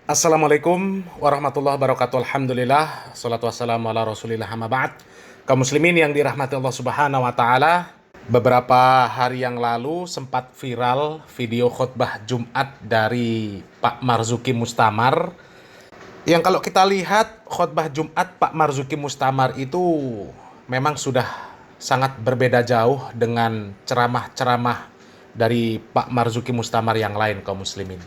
Assalamualaikum warahmatullahi wabarakatuh. Alhamdulillah, salatu wassalamu ala rasulillah, amma ba'd. Kaum muslimin yang dirahmati Allah subhanahu wa ta'ala, beberapa hari yang lalu sempat viral video khutbah Jumat dari Pak Marzuki Mustamar, yang kalau kita lihat khutbah Jumat Pak Marzuki Mustamar itu memang sudah sangat berbeda jauh dengan ceramah-ceramah dari Pak Marzuki Mustamar yang lain, kaum muslimin.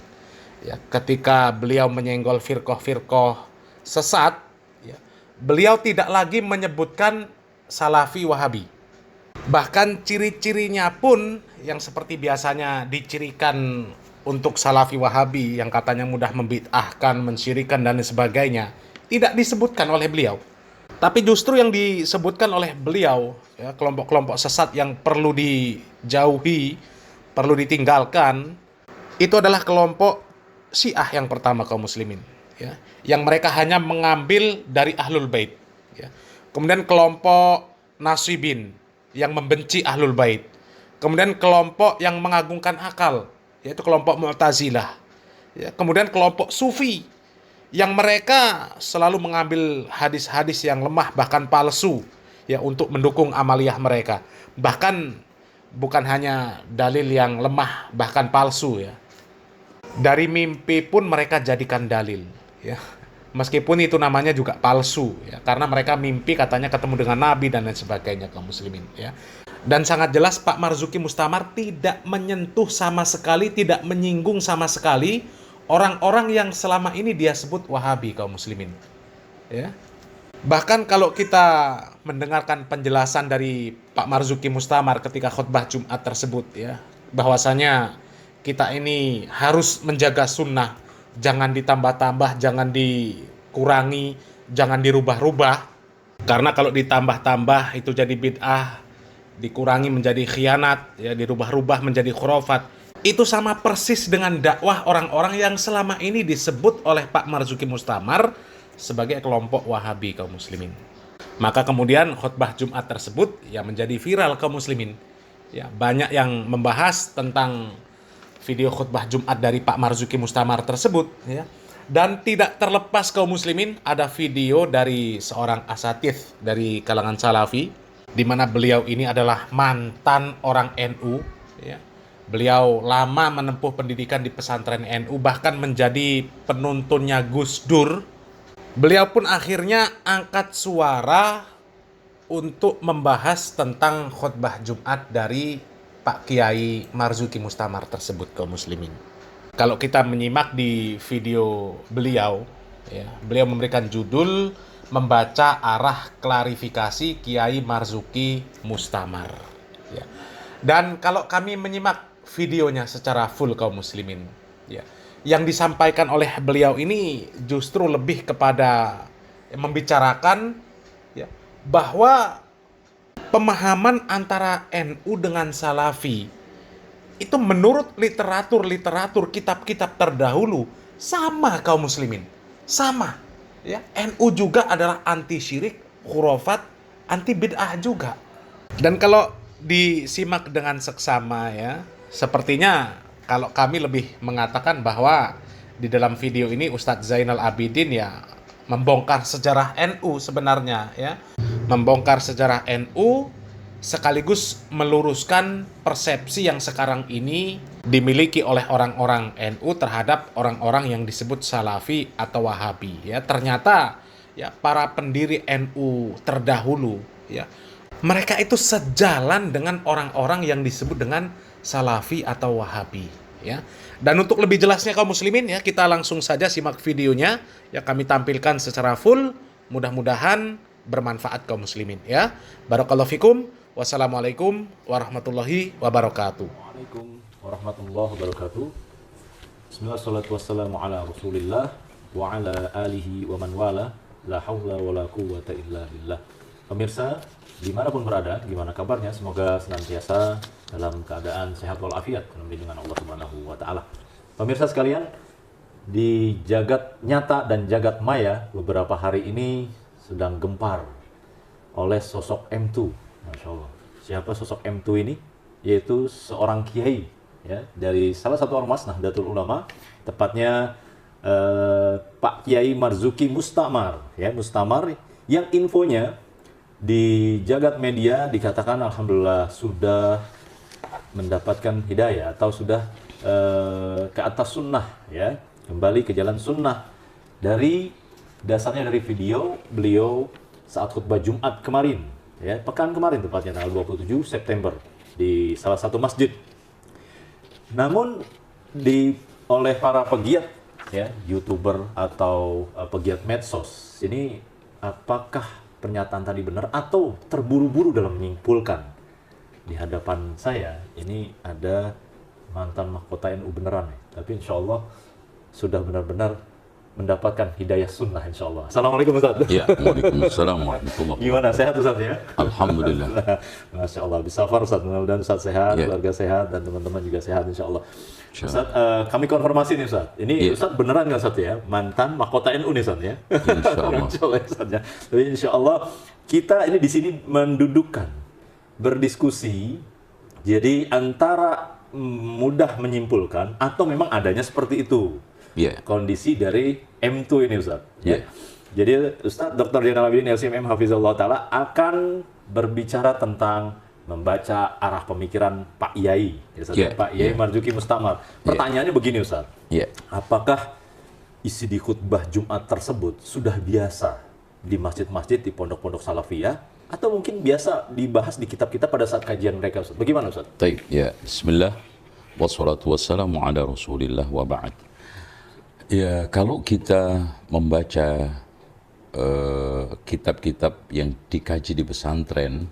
Ya, ketika beliau menyenggol firqoh-firqoh sesat, ya, beliau tidak lagi menyebutkan Salafi Wahabi. Bahkan ciri-cirinya pun yang seperti biasanya dicirikan untuk Salafi Wahabi yang katanya mudah membid'ahkan, mensyirikan dan sebagainya, tidak disebutkan oleh beliau. Tapi justru yang disebutkan oleh beliau, ya, kelompok-kelompok sesat yang perlu dijauhi, perlu ditinggalkan, itu adalah kelompok Syiah yang pertama, kaum muslimin, ya, yang mereka hanya mengambil dari Ahlul Bait, ya. Kemudian kelompok Nasibin yang membenci Ahlul Bait. Kemudian kelompok yang mengagungkan akal, yaitu kelompok Mu'tazilah, ya. Kemudian kelompok Sufi yang mereka selalu mengambil hadis-hadis yang lemah bahkan palsu, ya, untuk mendukung amaliyah mereka. Bahkan bukan hanya dalil yang lemah bahkan palsu, ya, dari mimpi pun mereka jadikan dalil, ya, meskipun itu namanya juga palsu, ya, karena mereka mimpi katanya ketemu dengan nabi dan lain sebagainya, kaum muslimin, ya. Dan sangat jelas Pak Marzuki Mustamar tidak menyentuh sama sekali, tidak menyinggung sama sekali orang-orang yang selama ini dia sebut Wahabi, kaum muslimin, ya. Bahkan kalau kita mendengarkan penjelasan dari Pak Marzuki Mustamar ketika khutbah Jumat tersebut, ya, bahwasanya kita ini harus menjaga sunnah, jangan ditambah-tambah, jangan dikurangi, jangan dirubah-rubah. Karena kalau ditambah-tambah itu jadi bid'ah, dikurangi menjadi khianat, ya, dirubah-rubah menjadi khurafat. Itu sama persis dengan dakwah orang-orang yang selama ini disebut oleh Pak Marzuki Mustamar sebagai kelompok Wahabi, kaum muslimin. Maka kemudian khutbah Jumat tersebut ya menjadi viral, kaum muslimin. Ya, banyak yang membahas tentang video khutbah Jumat dari Pak Marzuki Mustamar tersebut, ya. Dan tidak terlepas, kaum muslimin, ada video dari seorang asatidz dari kalangan Salafi, di mana beliau ini adalah mantan orang NU, ya. Beliau lama menempuh pendidikan di pesantren NU, bahkan menjadi penuntunnya Gus Dur. Beliau pun akhirnya angkat suara untuk membahas tentang khutbah Jumat dari Pak Kiai Marzuki Mustamar tersebut, kaum muslimin. Kalau kita menyimak di video beliau, ya, beliau memberikan judul membaca arah klarifikasi Kiai Marzuki Mustamar, ya. Dan kalau kami menyimak videonya secara full, kaum muslimin, ya, yang disampaikan oleh beliau ini justru lebih kepada membicarakan, ya, bahwa pemahaman antara NU dengan Salafi itu menurut literatur kitab-kitab terdahulu sama, kaum muslimin, sama, ya. NU juga adalah anti syirik, khurafat, anti bid'ah juga. Dan kalau disimak dengan seksama, ya, sepertinya kalau kami lebih mengatakan bahwa di dalam video ini Ustadz Zainal Abidin ya membongkar sejarah NU sebenarnya, ya, membongkar sejarah NU sekaligus meluruskan persepsi yang sekarang ini dimiliki oleh orang-orang NU terhadap orang-orang yang disebut Salafi atau Wahabi, ya. Ternyata ya para pendiri NU terdahulu, ya, mereka itu sejalan dengan orang-orang yang disebut dengan Salafi atau Wahabi, ya. Dan untuk lebih jelasnya, kaum muslimin, ya, kita langsung saja simak videonya, ya, kami tampilkan secara full. Mudah-mudahan bermanfaat, kaum muslimin, ya. Barakallahu fikum. Wassalamualaikum warahmatullahi wabarakatuh. Waalaikumsalam warahmatullahi wabarakatuh. Bismillah, salatu wassalamu ala rasulillah wa ala alihi wa man wala. La hawla wa la quwwata illa billah. Pemirsa, dimanapun berada, gimana kabarnya? Semoga senantiasa dalam keadaan sehat walafiat dalam lindungan Allah Subhanahu wa Ta'ala. Pemirsa sekalian, di jagat nyata dan jagat maya beberapa hari ini sedang gempar oleh sosok M2. Masya Allah. Siapa sosok M2 ini? Yaitu seorang kiai, ya, dari salah satu ormas Nahdlatul Ulama, tepatnya Pak Kiai Marzuki Mustamar, ya Mustamar, yang infonya di jagat media dikatakan alhamdulillah sudah mendapatkan hidayah atau sudah ke atas sunnah, ya, kembali ke jalan sunnah dari dasarnya dari video beliau saat khutbah Jumat kemarin, ya, pekan kemarin tepatnya tanggal 27 September di salah satu masjid. Namun oleh para pegiat, ya, YouTuber atau pegiat medsos ini, apakah pernyataan tadi benar atau terburu-buru dalam menyimpulkan? Di hadapan saya ini ada mantan mahkota NU beneran, ya. Tapi insya Allah sudah benar-benar mendapatkan hidayah sunnah insya Allah. Assalamualaikum Ustaz. Ya, waalaikumsalam warahmatullahi. Gimana, sehat Ustaz ya? Alhamdulillah. Masya Allah, bisa far Ustaz, mudah-mudahan Ustaz sehat, Ya. keluarga sehat, dan teman-teman juga sehat insya Allah. Insya Ustaz, kami konfirmasi nih Ustaz, ini Ya. Ustaz beneran nggak Ustaz ya? Mantan mahkota NU nih Ustaz ya? Insya Allah. Insya Allah Ustaz ya. Tapi insya Allah kita ini di sini mendudukkan, berdiskusi, jadi antara mudah menyimpulkan atau memang adanya seperti itu. Ya. Kondisi dari M2 ini Ustaz. Ya. Jadi Ustaz Dr. Zainal Abidin LCMM Hafizullah Ta'ala akan berbicara tentang membaca arah pemikiran Pak Yai, ya, Ustaz, Ya. Pak Yai Ya. Marzuki Mustamar. Pertanyaannya begini Ustaz, Ya. apakah isi di khutbah Jumat tersebut sudah biasa di masjid-masjid, di pondok-pondok salafiyah, atau mungkin biasa dibahas di kitab-kitab pada saat kajian mereka Ustaz? Bagaimana Ustaz? Baik, ya. Bismillah. Wassalatu wassalamu ala Rasulillah wa ba'd. Ya, kalau kita membaca kitab-kitab yang dikaji di pesantren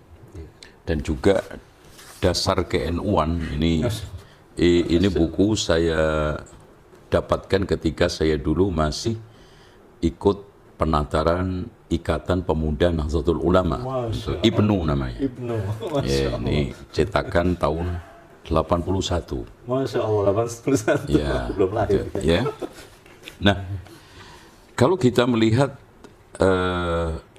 dan juga dasar ke-NU-an ini buku saya dapatkan ketika saya dulu masih ikut penataran Ikatan Pemuda Nahdlatul Ulama. Masya Allah. Ibnu namanya. Ibnu, Ya, ini cetakan tahun 81. Masya Allah, 81 Ya, belum lahir. ya. Nah, kalau kita melihat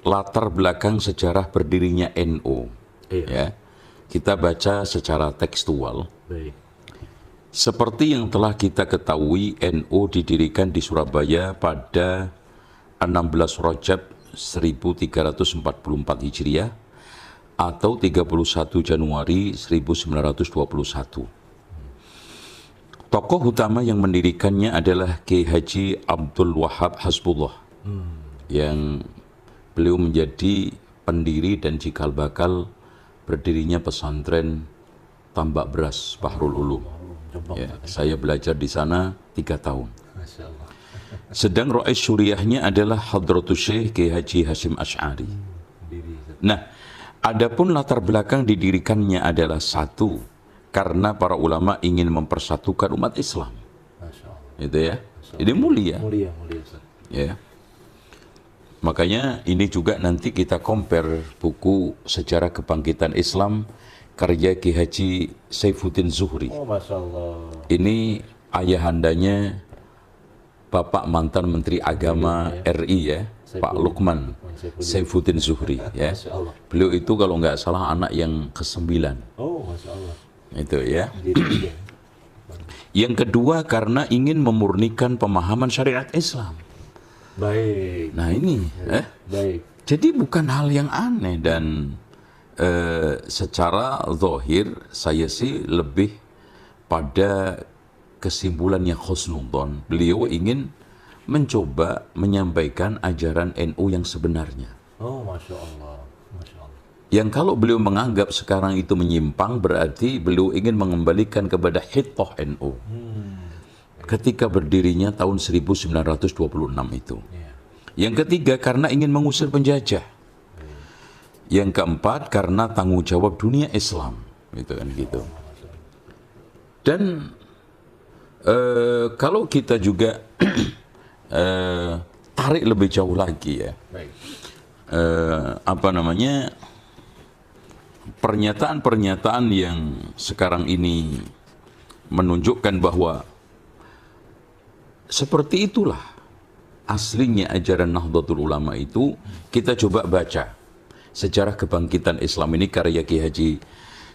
latar belakang sejarah berdirinya NU, Iya. ya, kita baca secara tekstual. Baik. Seperti yang telah kita ketahui, NU didirikan di Surabaya pada 16 Rajab 1344 Hijriah atau 31 Januari 1921. Tokoh utama yang mendirikannya adalah Kiai Haji Abdul Wahab Hasbullah, yang beliau menjadi pendiri dan cikal bakal berdirinya pesantren Tambak Beras Bahrul Ulum. Ya, saya belajar di sana 3 tahun. Masya Allah. Sedang Rais Syuriahnya adalah Hadratus Syekh Kiai Haji Hashim Asy'ari. Nah, adapun latar belakang didirikannya adalah satu, karena para ulama ingin mempersatukan umat Islam. Masya Allah. Itu ya. Ini mulia. Mulia, mulia Ustaz. Ya. Makanya ini juga nanti kita compare buku Sejarah Kebangkitan Islam karya Ki Haji Saifuddin Zuhri. Oh, Masya Allah. Ini ayahandanya Bapak mantan Menteri Agama RI ya, Pak Lukman Saifuddin Zuhri ya. Masya Allah. Beliau itu kalau nggak salah anak yang ke-9. Oh, Masya Allah. Itu ya. Jadi, Yang kedua karena ingin memurnikan pemahaman syariat Islam. baik, Nah ini, baik. jadi bukan hal yang aneh dan secara zahir saya sih lebih pada kesimpulan yang khusnudon. Beliau ingin mencoba menyampaikan ajaran NU yang sebenarnya. Oh, Masya Allah. Masya Allah. Yang kalau beliau menganggap sekarang itu menyimpang berarti beliau ingin mengembalikan kepada hitoh NU. Ketika berdirinya tahun 1926 itu. Ya. Yang ketiga karena ingin mengusir penjajah. Yang keempat karena tanggung jawab dunia Islam, gitu kan gitu. Dan kalau kita juga tarik lebih jauh lagi ya, Baik. pernyataan-pernyataan yang sekarang ini menunjukkan bahwa seperti itulah aslinya ajaran Nahdlatul Ulama itu. Kita coba baca Sejarah Kebangkitan Islam ini karya Ki Haji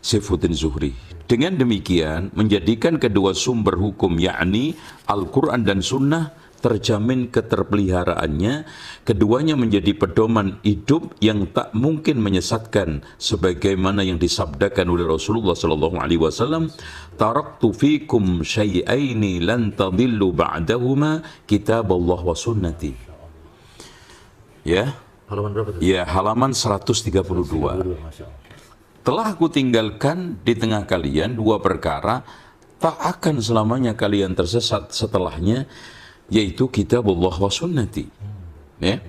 Saifuddin Zuhri. Dengan demikian menjadikan kedua sumber hukum yakni Al-Quran dan Sunnah terjamin keterpeliharaannya, keduanya menjadi pedoman hidup yang tak mungkin menyesatkan, sebagaimana yang disabdakan oleh Rasulullah sallallahu alaihi wasallam, taraktu fikum syai'aini lan tadillu ba'dahuma, kitaballah wa sunnati. Ya, Halaman berapa tuh? ya, halaman 132. Masya Allah. Telah aku tinggalkan di tengah kalian dua perkara, tak akan selamanya kalian tersesat setelahnya, yaitu kitabullah wa sunnati. Ya.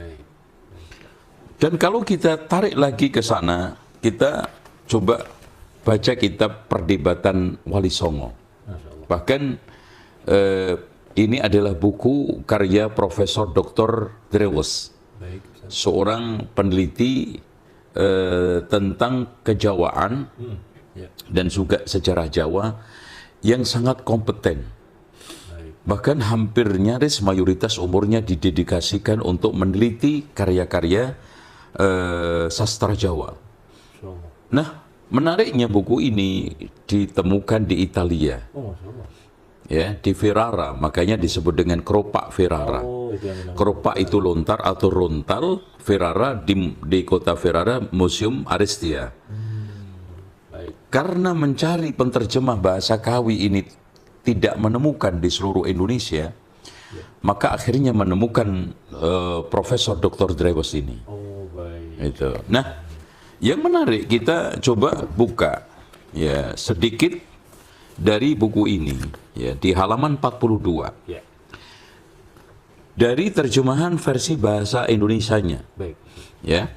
Dan kalau kita tarik lagi ke sana, kita coba baca kitab Perdebatan Wali Songo. Bahkan ini adalah buku karya Profesor Dr. Drewes, Baik. seorang peneliti tentang kejawaan Ya. dan juga sejarah Jawa yang sangat kompeten. Baik. Bahkan hampir nyaris mayoritas umurnya didedikasikan untuk meneliti karya-karya sastra Jawa. Masya Allah. Nah, menariknya buku ini ditemukan di Italia, Oh, Masya Allah. ya, di Ferrara, makanya disebut dengan keropak Ferrara. Oh, itu yang memang. Keropak itu lontar atau rontal, Ferrara di kota Ferrara, Museum Aristia. Baik. Karena mencari penterjemah bahasa Kawi ini tidak menemukan di seluruh Indonesia, maka akhirnya menemukan Profesor Dr. Drewes ini. Oh, baik. Itu. Nah, yang menarik kita coba buka ya sedikit dari buku ini ya di halaman 42. Ya. Dari terjemahan versi bahasa Indonesianya. Baik. Ya.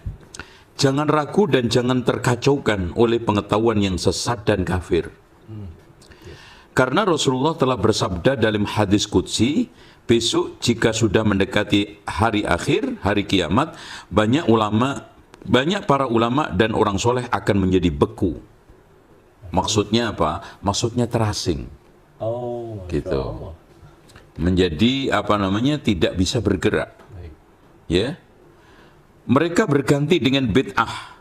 Jangan ragu dan jangan terkacaukan oleh pengetahuan yang sesat dan kafir. Karena Rasulullah telah bersabda dalam hadis qudsi, besok jika sudah mendekati hari akhir, hari kiamat, banyak para ulama dan orang soleh akan menjadi beku. Maksudnya apa? Maksudnya terasing. Oh, Masya Gitu. Allah. Menjadi tidak bisa bergerak. Baik. Ya. Mereka berganti dengan bid'ah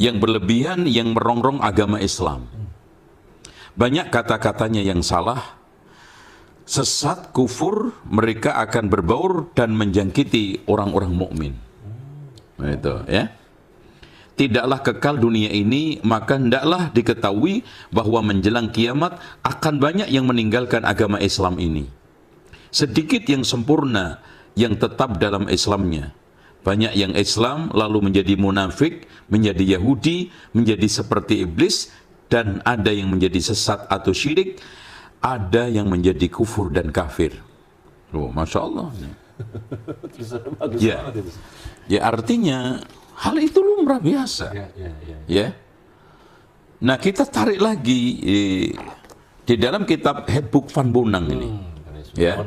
yang berlebihan yang merongrong agama Islam. Banyak kata-katanya yang salah, sesat, kufur, mereka akan berbaur dan menjangkiti orang-orang mukmin. Itu ya. Tidaklah kekal dunia ini, maka hendaklah diketahui bahwa menjelang kiamat akan banyak yang meninggalkan agama Islam ini. Sedikit yang sempurna yang tetap dalam Islamnya. Banyak yang Islam lalu menjadi munafik, menjadi Yahudi, menjadi seperti iblis, dan ada yang menjadi sesat atau syirik, ada yang menjadi kufur dan kafir. Oh, Masya Allah. Tulisannya bagus Ya. banget itu. Ya, artinya hal itu lumrah biasa. Ya, ya, ya. Ya. Nah, kita tarik lagi di dalam kitab Hebuk van Bonang ini. Ya.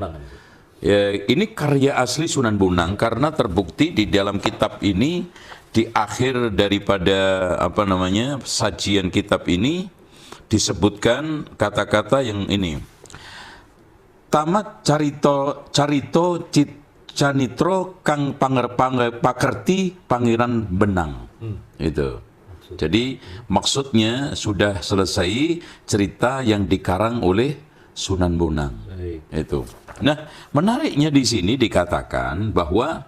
Ya, ini karya asli Sunan Bonang karena terbukti di dalam kitab ini di akhir daripada sajian kitab ini disebutkan kata-kata yang ini. Tamat carito canitro kang pakerti pangeran benang. Itu. Jadi maksudnya sudah selesai cerita yang dikarang oleh Sunan Bonang. Baik. Itu. Nah, menariknya di sini dikatakan bahwa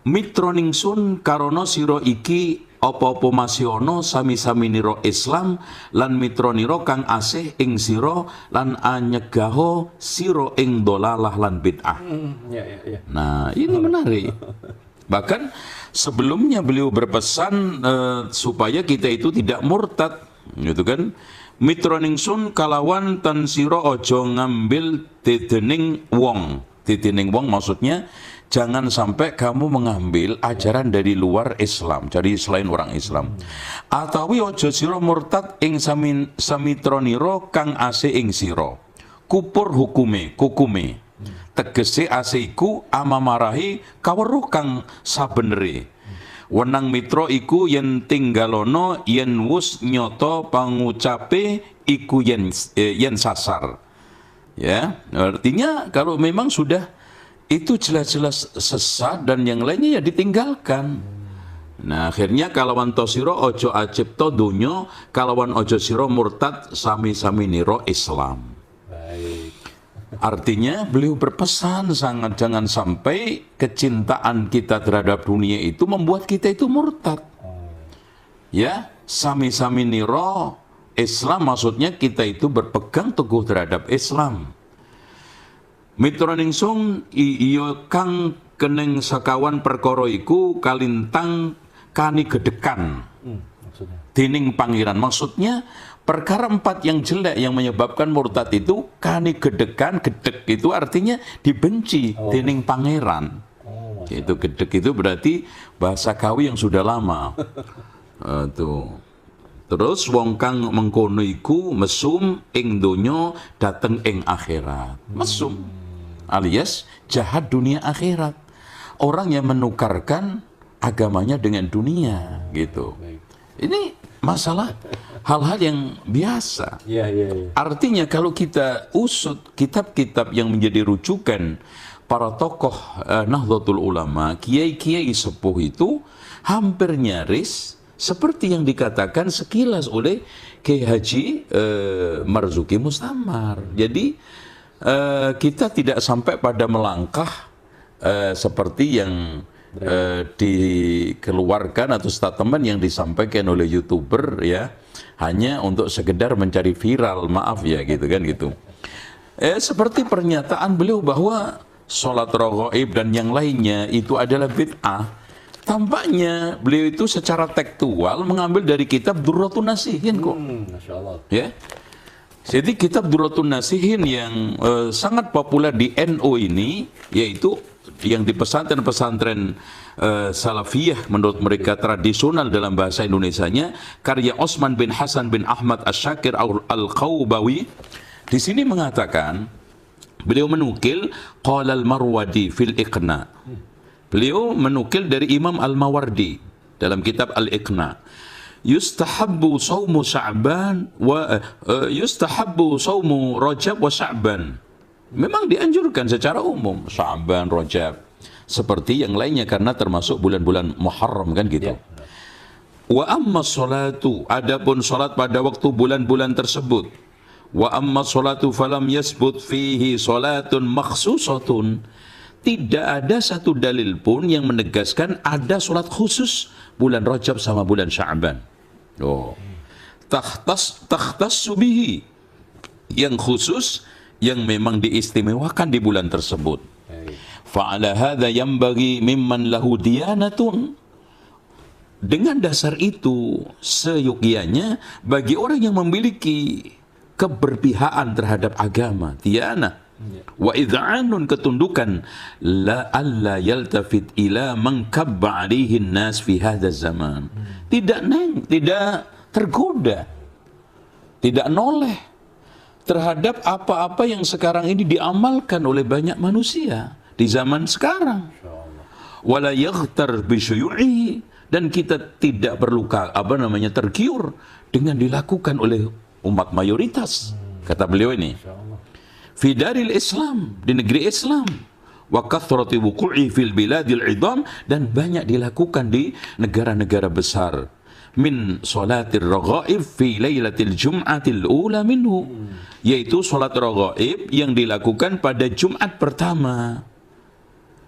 mitroningsun karono siro iki opo-opo masyono sami-sami niro Islam lan mitroniro kang asih ing siro lan anyegaho siro ing dolalah lan bid'ah. Ya, ya, ya. Nah, ini menarik. Bahkan sebelumnya beliau berpesan supaya kita itu tidak murtad, gitu kan? Mitroningsun kalawan tan siro ojo ngambil dedening wong. Dedening wong maksudnya jangan sampai kamu mengambil ajaran dari luar Islam, jadi selain orang Islam. Atawi ojo siro murtad ing samitroniro kang ase ing siro. Kupur hukume. Tegese ase iku amamarahi kaweruh kang sabenere. Wenang mitra iku yen tinggalono yen wus nyoto pangucape iku yen sasar. Ya, artinya kalau memang sudah itu jelas-jelas sesat dan yang lainnya ya ditinggalkan. Nah, akhirnya kalawan tosiro ojo acipto dunyo, kalawan ojo siro murtad sami-sami niro Islam. Baik. Artinya beliau berpesan sangat jangan sampai kecintaan kita terhadap dunia itu membuat kita itu murtad. Ya, sami-sami niro Islam, maksudnya kita itu berpegang teguh terhadap Islam. Mitra ningsung iya kang keneng sakawan perkara iku kalintang kani gedekan. Maksudnya. Dening pangeran, maksudnya perkara 4 yang jelek yang menyebabkan murtad itu kani gedekan, gedek itu artinya dibenci dening pangeran. Itu gedek itu berarti bahasa kawi yang sudah lama. Tuh. Terus wong kang mengkono iku mesum ing donya dateng ing akhirat. Mesum alias jahat dunia akhirat. Orang yang menukarkan agamanya dengan dunia gitu. Ini masalah hal-hal yang biasa. Iya. Artinya kalau kita usut kitab-kitab yang menjadi rujukan para tokoh Nahdlatul Ulama, kiai-kiai sepuh itu hampir nyaris seperti yang dikatakan sekilas oleh Kiai Haji Marzuki Mustamar. Jadi kita tidak sampai pada melangkah seperti yang dikeluarkan atau statement yang disampaikan oleh YouTuber ya, hanya untuk sekedar mencari viral, maaf ya gitu kan gitu. Seperti pernyataan beliau bahwa sholat raghaib dan yang lainnya itu adalah bid'ah. Tampaknya beliau itu secara tekstual mengambil dari kitab Durratun Nasihin kok. Masya Allah. Ya. Jadi kitab Durratun Nasihin yang sangat populer di NU ini, yaitu yang di pesantren-pesantren Salafiyah menurut mereka tradisional dalam bahasa Indonesianya, karya Osman bin Hasan bin Ahmad Asy-Syakir Al-Qaubawi, di sini mengatakan, beliau menukil qala al-Marwadi fil Iqna. Beliau menukil dari Imam Al-Mawardi dalam kitab Al-Iqna. Yustahabbu saumu Sya'ban wa yustahabbu saumu Rajab wa Sya'ban. Memang dianjurkan secara umum Sya'ban, Rajab seperti yang lainnya karena termasuk bulan-bulan Muharram kan gitu. Wa amma sholatu, adapun salat pada waktu bulan-bulan tersebut. Wa amma sholatu falam yasbut fihi salatun makhsusatun. Tidak ada satu dalil pun yang menegaskan ada sholat khusus bulan Rajab sama bulan Sya'ban. Takhtas subihi, yang khusus, yang memang diistimewakan di bulan tersebut. Fa'ala hadha yambagi mimman lahu diyanatun. Dengan dasar itu, seyogianya bagi orang yang memiliki keberpihakan terhadap agama, diyanah, wa idha'anun, ketundukan, la alla yaltafit ila man kabba alaihi nas fi hadha zaman. Tidak tergoda, tidak noleh terhadap apa-apa yang sekarang ini diamalkan oleh banyak manusia di zaman sekarang. Wala yaghtar bi syuyu'i, dan kita tidak perlu tergiur dengan dilakukan oleh umat mayoritas. Kata beliau ini, fi daril Islam, di negeri Islam, wa kathrati wuqu'i fil biladil idham, dan banyak dilakukan di negara-negara besar, min salatir raghaib fi lailatil jum'atil ula minhu, yaitu salat raghaib yang dilakukan pada Jumat pertama.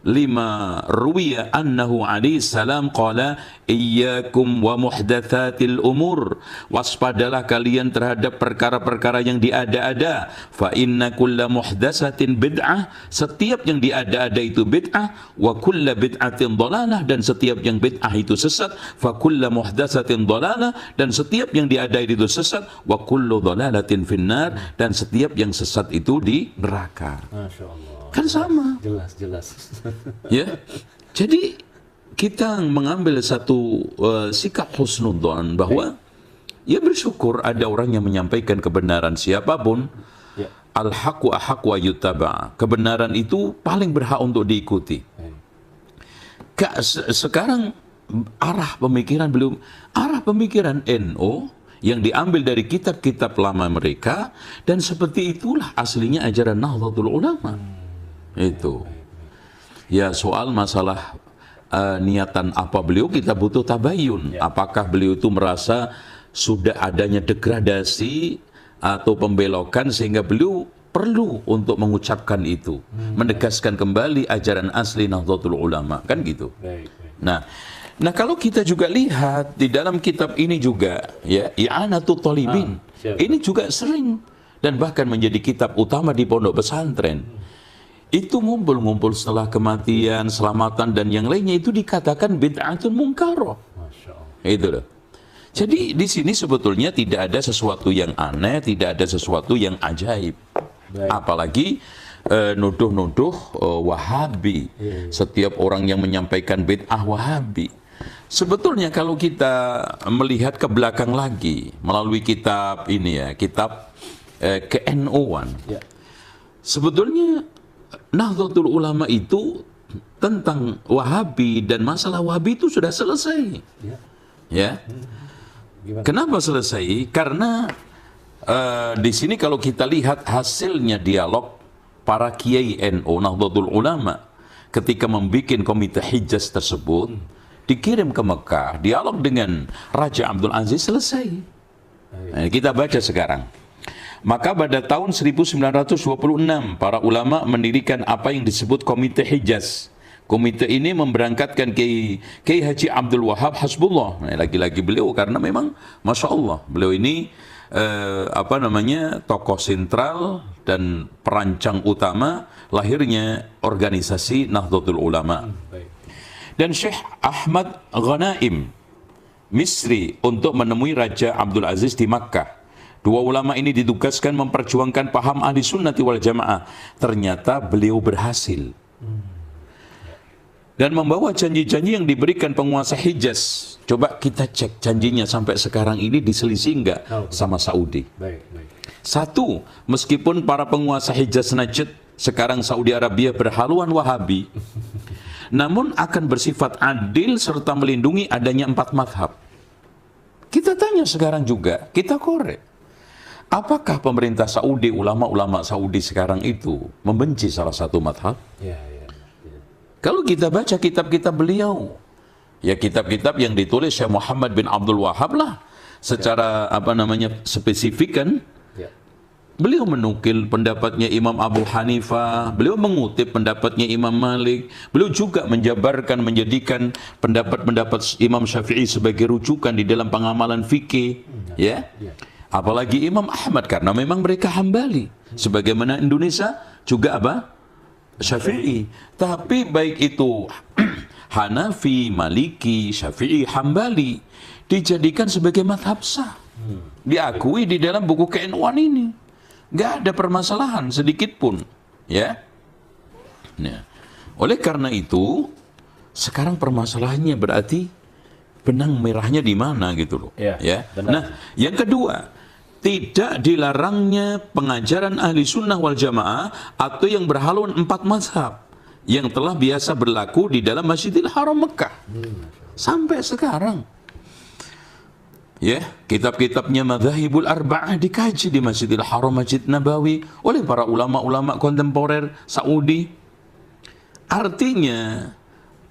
Lima ruwiya annahu alaihi salam qala iyyakum wa muhdatsatil umur, waspadalah kalian terhadap perkara-perkara yang diada-ada, fa inna kulla muhdatsatin bid'ah, setiap yang diada-ada itu bid'ah, wa kulla bid'atin dhalalah, dan setiap yang bid'ah itu sesat, fa kulla muhdatsatin dhalalah, dan setiap yang diada itu sesat, wa kullu dhalalatin finnar, dan setiap yang sesat itu di neraka. Masya Allah. Kan sama. Jelas. Ya, jadi kita mengambil satu sikap husnudzon bahwa ya bersyukur ada orang yang menyampaikan kebenaran siapapun. Al-haqqu ahaqqu wa yuttaba. Kebenaran itu paling berhak untuk diikuti. Sekarang arah pemikiran NU yang diambil dari kitab-kitab lama mereka, dan seperti itulah aslinya ajaran Nahdlatul Ulama. Itu ya, soal masalah niatan apa beliau, kita butuh tabayun. Apakah beliau itu merasa sudah adanya degradasi atau pembelokan sehingga beliau perlu untuk mengucapkan itu, menegaskan kembali ajaran asli Nahdlatul Ulama, kan gitu. Baik, baik. Nah kalau kita juga lihat di dalam kitab ini juga, ya, I'anatul Thalibin, siap. ini juga sering dan bahkan menjadi kitab utama di pondok pesantren. Itu ngumpul-ngumpul setelah kematian, selamatan dan yang lainnya itu dikatakan bid'atun munkaroh. Masya Allah. Itu loh. Jadi di sini sebetulnya tidak ada sesuatu yang aneh, tidak ada sesuatu yang ajaib. Baik. Apalagi nuduh-nuduh Wahabi. Setiap orang yang menyampaikan bid'ah Wahabi. Sebetulnya kalau kita melihat ke belakang lagi melalui kitab ini ya, kitab ke-NU-an. Ya. Sebetulnya Nahdlatul Ulama itu tentang Wahabi dan masalah Wahabi itu sudah selesai. Ya. Ya. Gimana? Kenapa selesai? Karena di sini kalau kita lihat hasilnya dialog para kiai NU Nahdlatul Ulama ketika membuat komite Hijaz tersebut, dikirim ke Mekah, dialog dengan Raja Abdul Aziz selesai. Nah, kita baca sekarang. Maka pada tahun 1926 para ulama mendirikan apa yang disebut komite Hijaz. Komite ini memberangkatkan Kiai Haji Abdul Wahab Hasbullah. Nah, lagi-lagi beliau karena memang Masya Allah beliau ini tokoh sentral dan perancang utama lahirnya organisasi Nahdlatul Ulama. Baik. Dan Syekh Ahmad Ghanaim Misri untuk menemui Raja Abdul Aziz di Makkah. Dua ulama ini ditugaskan memperjuangkan paham ahli sunnati wal jamaah. Ternyata beliau berhasil. Dan membawa janji-janji yang diberikan penguasa Hijaz. Coba kita cek janjinya sampai sekarang ini diselisih enggak sama Saudi. Baik, baik. Satu, meskipun para penguasa Hijaz Najd sekarang Saudi Arabia berhaluan Wahabi, namun akan bersifat adil serta melindungi adanya 4 mazhab. Kita tanya sekarang juga, kita korek. Apakah pemerintah Saudi, ulama-ulama Saudi sekarang itu membenci salah satu mazhab? Ya, ya. Kalau kita baca kitab-kitab beliau, ya kitab-kitab yang ditulis Syekh Muhammad bin Abdul Wahab lah, secara spesifik kan, Ya. beliau menukil pendapatnya Imam Abu Hanifah, beliau mengutip pendapatnya Imam Malik, beliau juga menjabarkan, menjadikan pendapat-pendapat Imam Syafi'i sebagai rujukan di dalam pengamalan fikih, ya. Apalagi Imam Ahmad karena memang mereka Hambali, sebagaimana Indonesia juga apa? Syafi'i. Tapi baik itu Hanafi, Maliki, Syafi'i, Hambali dijadikan sebagai mazhab sah. Diakui di dalam buku ke-NU-an ini. Nggak ada permasalahan sedikit pun, ya. Nah, oleh karena itu sekarang permasalahannya berarti benang merahnya di mana gitu loh. Ya, Ya. benar. Nah, yang kedua, tidak dilarangnya pengajaran ahli sunnah wal jamaah atau yang berhaluan 4 mazhab yang telah biasa berlaku di dalam Masjidil Haram Mekah sampai sekarang. Ya, kitab-kitabnya Madzhabul Arba'ah dikaji di Masjidil Haram, Masjid Nabawi oleh para ulama-ulama kontemporer Saudi. Artinya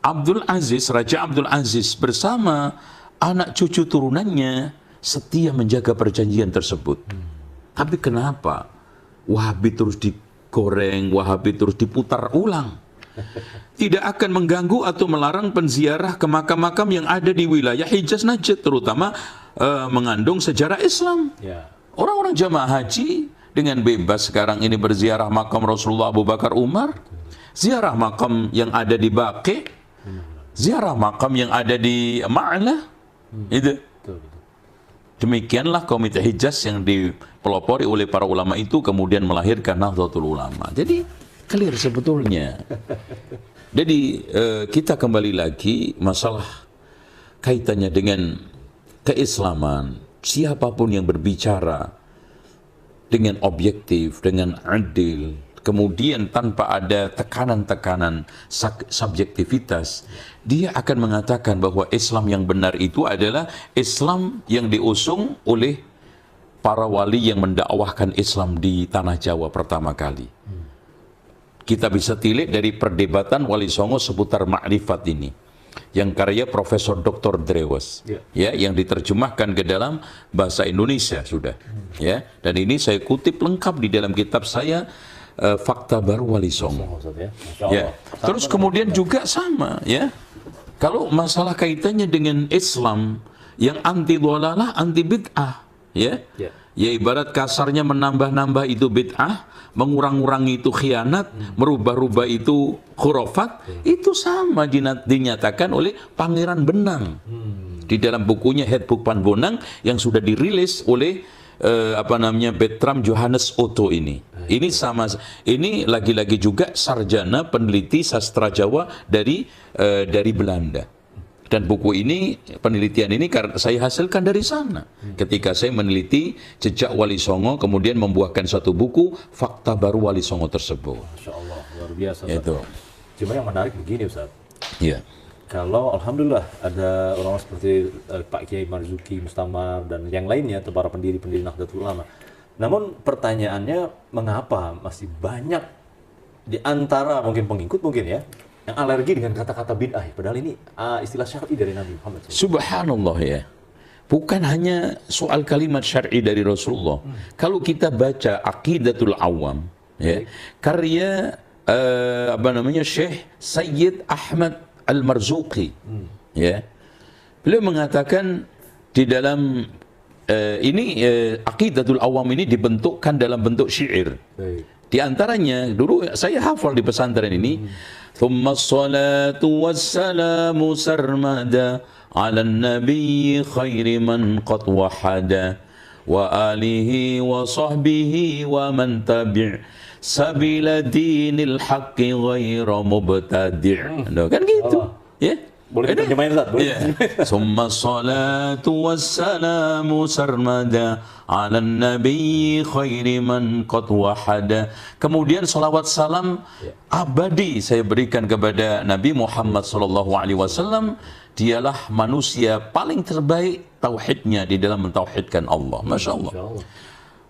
Raja Abdul Aziz bersama anak cucu turunannya setia menjaga perjanjian tersebut. Tapi kenapa Wahabi terus digoreng, Wahabi terus diputar ulang? Tidak akan mengganggu atau melarang penziarah ke makam-makam yang ada di wilayah Hijaz Najd, terutama mengandung sejarah Islam. Ya. Orang-orang jamaah haji dengan bebas sekarang ini berziarah makam Rasulullah Abu Bakar Umar, ziarah makam yang ada di Baqi, ziarah makam yang ada di Ma'lah. Itu. Betul, betul. Demikianlah komite Hijaz yang dipelopori oleh para ulama itu kemudian melahirkan Nahdlatul Ulama. Jadi clear sebetulnya. Jadi kita kembali lagi masalah kaitannya dengan keislaman. Siapapun yang berbicara dengan objektif, dengan adil, kemudian tanpa ada tekanan-tekanan subjektivitas, dia akan mengatakan bahwa Islam yang benar itu adalah Islam yang diusung oleh para wali yang mendakwahkan Islam di tanah Jawa pertama kali. Kita bisa tilik dari perdebatan Wali Songo seputar makrifat ini. yang karya Profesor Dr. Drewes, ya, yang diterjemahkan ke dalam bahasa Indonesia sudah, ya. Dan ini saya kutip lengkap di dalam kitab saya, Fakta Baru Wali Songo. Ya. Terus kemudian juga sama, ya. Kalau masalah kaitannya dengan Islam yang anti dhalalah, anti bid'ah, ya. Ya ibarat kasarnya menambah-nambah itu bid'ah, mengurang-urangi itu khianat, merubah-rubah itu khurafat, itu sama dinyatakan oleh Pangeran Benang di dalam bukunya Handbook Pan Bonang yang sudah dirilis oleh Bertram Johannes Otto ini. Ini sama, ini lagi-lagi juga sarjana peneliti sastra Jawa dari Belanda. Dan buku ini, penelitian ini saya hasilkan dari sana. Ketika saya meneliti jejak Wali Songo, kemudian membuahkan satu buku, Fakta Baru Wali Songo tersebut. Masya Allah, luar biasa. Itu. Cuma yang menarik begini Ustaz. Iya. Kalau Alhamdulillah ada orang seperti Pak Kiai Marzuki Mustamar dan yang lainnya, atau para pendiri-pendiri Nahdlatul Ulama. Namun pertanyaannya, mengapa masih banyak di antara mungkin pengikut mungkin ya, yang alergi dengan kata-kata bid'ah, padahal ini istilah syar'i dari Nabi Muhammad SAW. Subhanallah ya. Bukan hanya soal kalimat syar'i dari Rasulullah. Kalau kita baca Aqidatul Awam, ya, karya Syekh Sayyid Ahmad Al-Marzuqi, ya. Beliau mengatakan di dalam Aqidatul Awam ini dibentukkan dalam bentuk syair. Di antaranya dulu saya hafal di pesantren ini, ثم الصلاة والسلام سرمدا على النبي خير من قد وحدا وآله وصحبه ومن تبع سبيل دين الحق غير مبتدع. Kan gitu, ya. Boleh terjemahin Ustaz? ثم الصلاة والسلام سرمدا على النبي خير من قد وحدا. Kemudian salawat salam abadi saya berikan kepada Nabi Muhammad SAW. Dialah manusia paling terbaik tauhidnya di dalam mentauhidkan Allah. Masya Allah.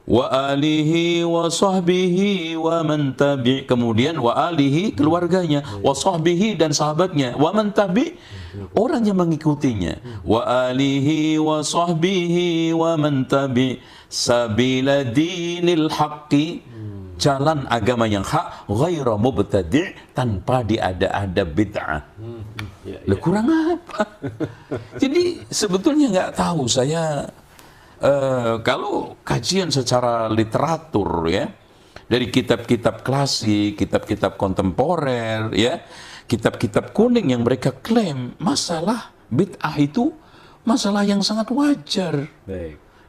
Wa alihi wa sahbihi wa man tabi'. Kemudian wa alihi keluarganya, wa sahbihi dan sahabatnya, wa man tabi' orang yang mengikutinya, wa alihi wa sahbihi wa man tabi' sabila dinil haqqi, jalan agama yang hak, ghaira mubtadi' tanpa diada-ada bid'ah. Kurang apa? Jadi sebetulnya nggak tahu saya. Kalau kajian secara literatur ya, dari kitab-kitab klasik, kitab-kitab kontemporer ya, kitab-kitab kuning yang mereka klaim masalah bid'ah itu masalah yang sangat wajar.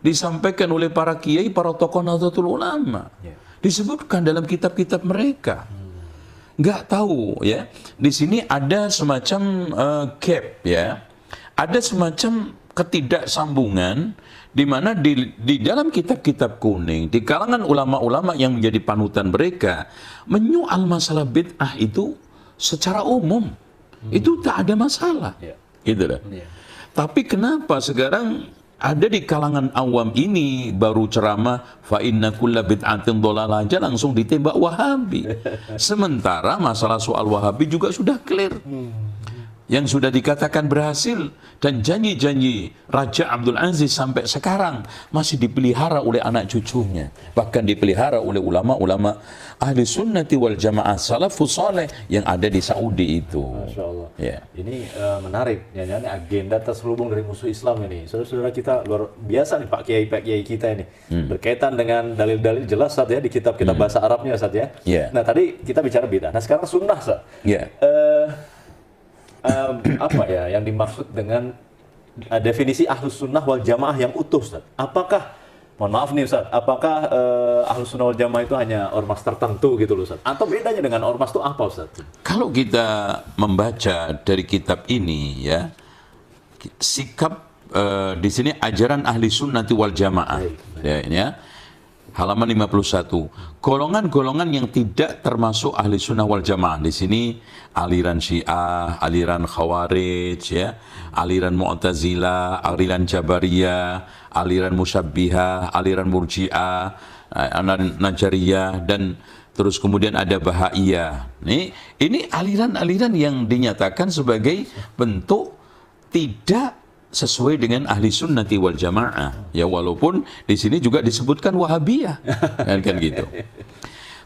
Disampaikan oleh para kiai, para tokoh Nahdlatul Ulama. Disebutkan dalam kitab-kitab mereka. Nggak tahu ya. Di sini ada semacam gap ya. Ada semacam ketidaksambungan di mana di dalam kitab-kitab kuning, di kalangan ulama-ulama yang menjadi panutan mereka, menyoal masalah bid'ah itu secara umum. Itu tak ada masalah. Gitu lah. Tapi kenapa sekarang ada di kalangan awam ini baru ceramah fa inna kulla bid'atin dhalalah aja langsung ditembak Wahabi. Sementara masalah soal Wahabi juga sudah clear. Yang sudah dikatakan berhasil, dan janji-janji Raja Abdul Aziz sampai sekarang masih dipelihara oleh anak cucunya, bahkan dipelihara oleh ulama-ulama ahli sunnati wal jamaah salafus saleh yang ada di Saudi itu. Masya Allah. Ya. Ini menarik, ya, ini agenda terselubung dari musuh Islam ini. Saudara-saudara kita luar biasa nih Pak Kiai kita ini, berkaitan dengan dalil-dalil jelas Ustaz ya di kitab-kitab bahasa Arabnya Ustaz ya. Nah tadi kita bicara bid'ah, nah sekarang sunnah Ustaz. Apa ya yang dimaksud dengan definisi ahlus sunnah wal jamaah yang utuh Ustaz? Apakah, mohon maaf nih Ustaz, apakah ahlus sunnah wal jamaah itu hanya ormas tertentu gitu loh Ustaz? Atau bedanya dengan ormas itu apa Ustaz? Kalau kita membaca dari kitab ini ya, sikap di sini ajaran ahli sunnati wal jamaah ya, halaman 51. Golongan-golongan yang tidak termasuk ahli sunnah wal jamaah di sini aliran Syiah, aliran Khawarij, ya, aliran Mu'tazilah, aliran Jabariyah, aliran Musyabbihah, aliran Murji'ah, aliran Najariyah, dan terus kemudian ada bahagia. Ini aliran-aliran yang dinyatakan sebagai bentuk tidak sesuai dengan ahli sunnati wal jamaah. Ya, walaupun di sini juga disebutkan wahabiyah, kan gitu.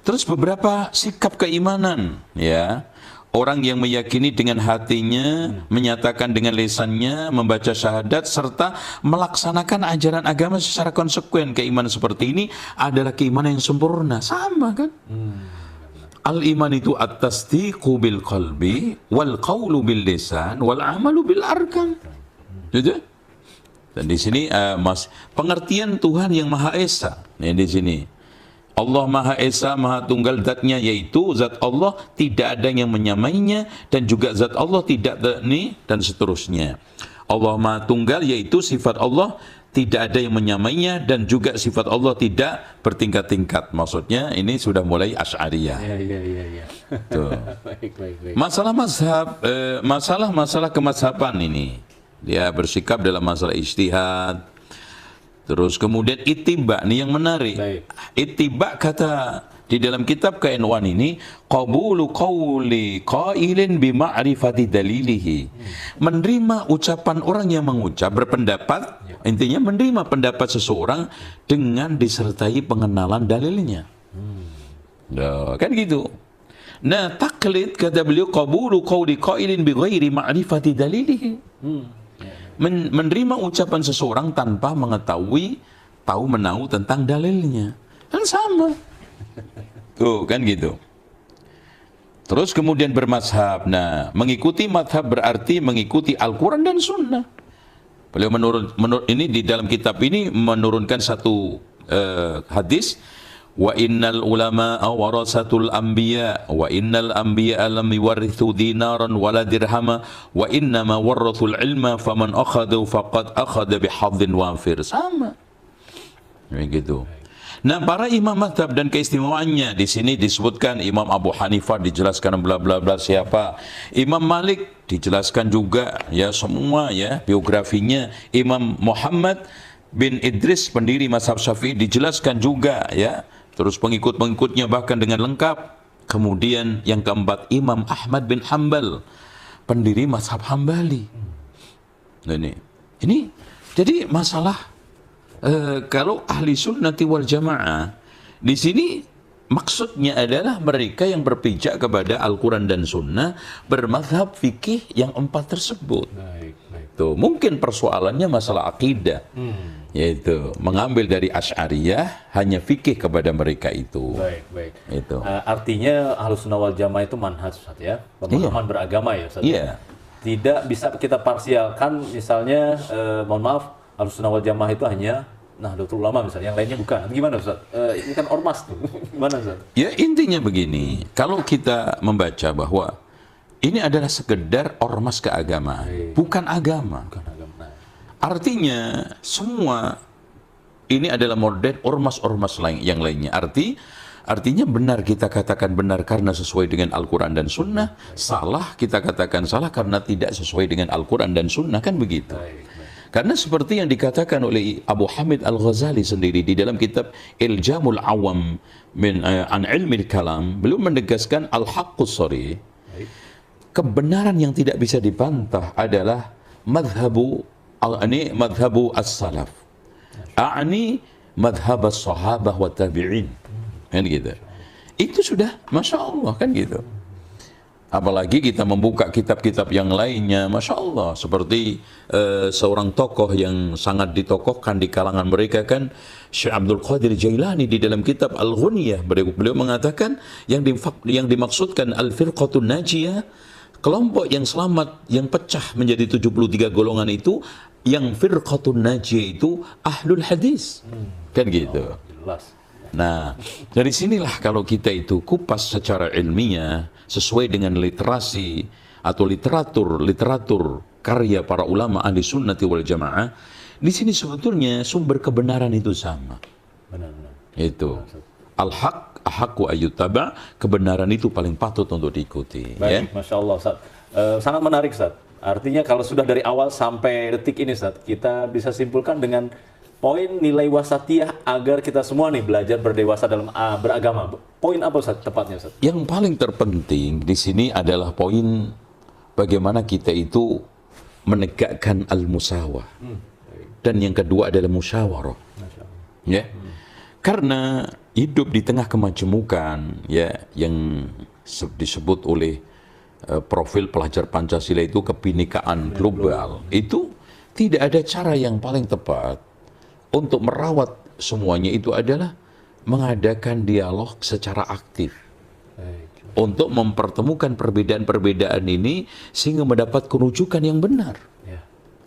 Terus beberapa sikap keimanan, ya. Orang yang meyakini dengan hatinya, menyatakan dengan lisannya, membaca syahadat, serta melaksanakan ajaran agama secara konsekuen. Keimanan seperti ini adalah keimanan yang sempurna. Sama kan? Al-iman itu at-tasdiqu bil qalbi, wal qawlu bil lisan, wal amalu bil arkan. Gitu? Dan di sini pengertian Tuhan yang Maha Esa. Nih di sini. Allah Maha Esa, Maha Tunggal zatnya, yaitu zat Allah tidak ada yang menyamainya, dan juga zat Allah tidak dan seterusnya. Allah Maha Tunggal, yaitu sifat Allah tidak ada yang menyamainya, dan juga sifat Allah tidak bertingkat-tingkat. Maksudnya ini sudah mulai Asy'ariyah. Iya. Tuh. Baik. Masalah mazhab, masalah kemadhaban ini, dia bersikap dalam masalah ijtihad. Terus kemudian ittiba, nih yang menarik. Baik. Ittiba kata di dalam kitab Keilmuan ini, qabulu qawli qailin bi ma'rifati dalilihi. Menerima ucapan orang yang mengucap, berpendapat, intinya menerima pendapat seseorang dengan disertai pengenalan dalilnya. Nah, kan gitu. Nah, taklid kata beliau, qabulu qawli qailin bi ghairi ma'rifati dalilihi. Menerima ucapan seseorang tanpa mengetahui, tahu menahu tentang dalilnya, kan sama. Tuh kan gitu. Terus kemudian bermazhab. Nah, mengikuti mazhab berarti mengikuti Al-Quran dan Sunnah. Beliau ini di dalam kitab ini menurunkan satu hadis. Wa innal ulama warasatul anbiya wa innal anbiya lam yuwarithu dinaran wala dirhama wa innama warathul ilma faman akhadhu faqad akhadha bihadhin wafir. Sama. Begitu. Nah, para imam mazhab dan keistimewaannya di sini disebutkan Imam Abu Hanifah dijelaskan bla bla bla siapa. Imam Malik dijelaskan juga ya semua ya biografinya. Imam Muhammad bin Idris pendiri mazhab Syafi'i dijelaskan juga ya. Terus pengikut-pengikutnya bahkan dengan lengkap. Kemudian yang keempat Imam Ahmad bin Hanbal, pendiri mazhab Hambali. Nah, ini jadi masalah kalau ahli sunnati wal jamaah di sini maksudnya adalah mereka yang berpijak kepada Al-Quran dan Sunnah, bermazhab fikih yang empat tersebut. Baik. Tuh, mungkin persoalannya masalah akidah. Yaitu mengambil dari Asy'ariyah hanya fikih kepada mereka itu. Baik. Itu. Artinya Ahlus Sunnah wal Jamaah itu manhaj, Ustaz ya. Pemahaman beragama ya, Ustaz. Iya. Tidak bisa kita parsialkan misalnya mohon maaf Ahlus Sunnah wal Jamaah itu hanya Nahdlatul Ulama misalnya, yang lainnya bukan. Gimana Ustaz? Ini kan ormas tuh. Gimana Ustaz? Ya intinya begini, kalau kita membaca bahwa ini adalah sekedar ormas keagamaan, bukan agama. Artinya semua ini adalah model ormas-ormas lain yang lainnya. Artinya benar kita katakan benar karena sesuai dengan Al-Quran dan Sunnah. Salah kita katakan salah karena tidak sesuai dengan Al-Quran dan Sunnah, kan begitu. Karena seperti yang dikatakan oleh Abu Hamid Al-Ghazali sendiri di dalam kitab Iljamul Awam an Ilmil Kalam, beliau menegaskan al-haqqus sharih, kebenaran yang tidak bisa dibantah adalah madhabu as-salaf, madhab as-sahabah wa tabi'in, kan gitu. Itu sudah Masya Allah, kan gitu. Apalagi kita membuka kitab-kitab yang lainnya, Masya Allah, seperti seorang tokoh yang sangat ditokohkan di kalangan mereka kan, Syekh Abdul Qadir Jailani di dalam kitab Al-Ghunyah, beliau mengatakan yang dimaksudkan Al-Firqatun Najiyah, kelompok yang selamat, yang pecah menjadi 73 golongan itu, yang Firqatun Najiyah itu Ahlul Hadis, kan gitu. Jelas. Nah, dari sinilah kalau kita itu kupas secara ilmiah sesuai dengan literasi atau literatur karya para ulama ahli sunnati wal jamaah, di sini sebetulnya sumber kebenaran itu sama. Benar. Itu al-haq ahaqqu ayyutaba, kebenaran itu paling patut untuk diikuti. Baik, ya? Masya Allah Ustaz. Sangat menarik Ustaz. Artinya kalau sudah dari awal sampai detik ini Ustaz, kita bisa simpulkan dengan poin nilai wasatiyah agar kita semua nih belajar berdewasa dalam beragama. Poin apa Ustaz tepatnya Ustaz? Yang paling terpenting di sini adalah poin bagaimana kita itu menegakkan al-musawah. Dan yang kedua adalah musyawarah. Ya. Karena hidup di tengah kemajemukan ya yang disebut oleh profil pelajar Pancasila itu kebinekaan global, itu tidak ada cara yang paling tepat untuk merawat semuanya itu adalah mengadakan dialog secara aktif untuk mempertemukan perbedaan-perbedaan ini sehingga mendapat kerujukan yang benar.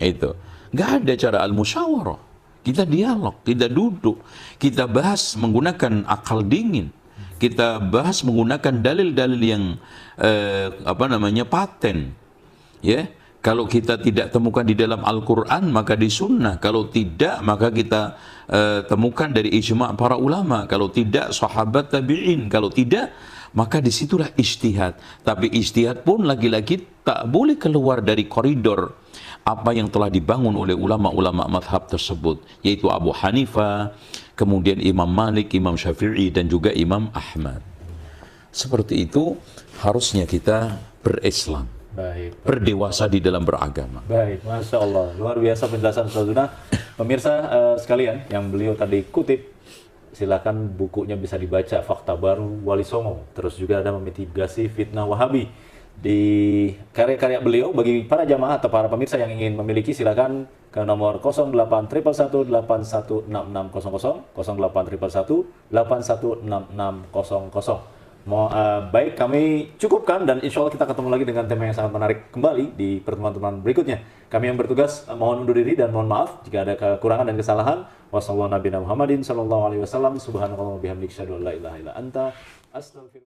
Itu nggak ada cara al-musyawarah. Kita dialog, kita duduk, kita bahas menggunakan akal dingin, kita bahas menggunakan dalil-dalil yang paten. Ya, kalau kita tidak temukan di dalam Al-Quran maka di Sunnah, kalau tidak maka kita temukan dari ijma' para ulama, kalau tidak sahabat tabi'in, kalau tidak maka disitulah ijtihad. Tapi ijtihad pun lagi-lagi tak boleh keluar dari koridor apa yang telah dibangun oleh ulama-ulama madhab tersebut, yaitu Abu Hanifah, kemudian Imam Malik, Imam Syafi'i, dan juga Imam Ahmad. Seperti itu harusnya kita berislam. Baik. Berdewasa di dalam beragama. Baik, Masya Allah. Luar biasa penjelasan Ustazuna. Pemirsa sekalian yang beliau tadi kutip, silakan bukunya bisa dibaca, Fakta Baru Wali Songo. Terus juga ada memitigasi fitnah Wahabi. Di karya-karya beliau bagi para jamaah atau para pemirsa yang ingin memiliki, silakan ke nomor 081118166600, 081118166600. Baik, kami cukupkan dan insya Allah kita ketemu lagi dengan tema yang sangat menarik kembali di pertemuan-pertemuan berikutnya. Kami yang bertugas mohon undur diri dan mohon maaf jika ada kekurangan dan kesalahan. Wassalamualaikum warahmatullahi wabarakatuh.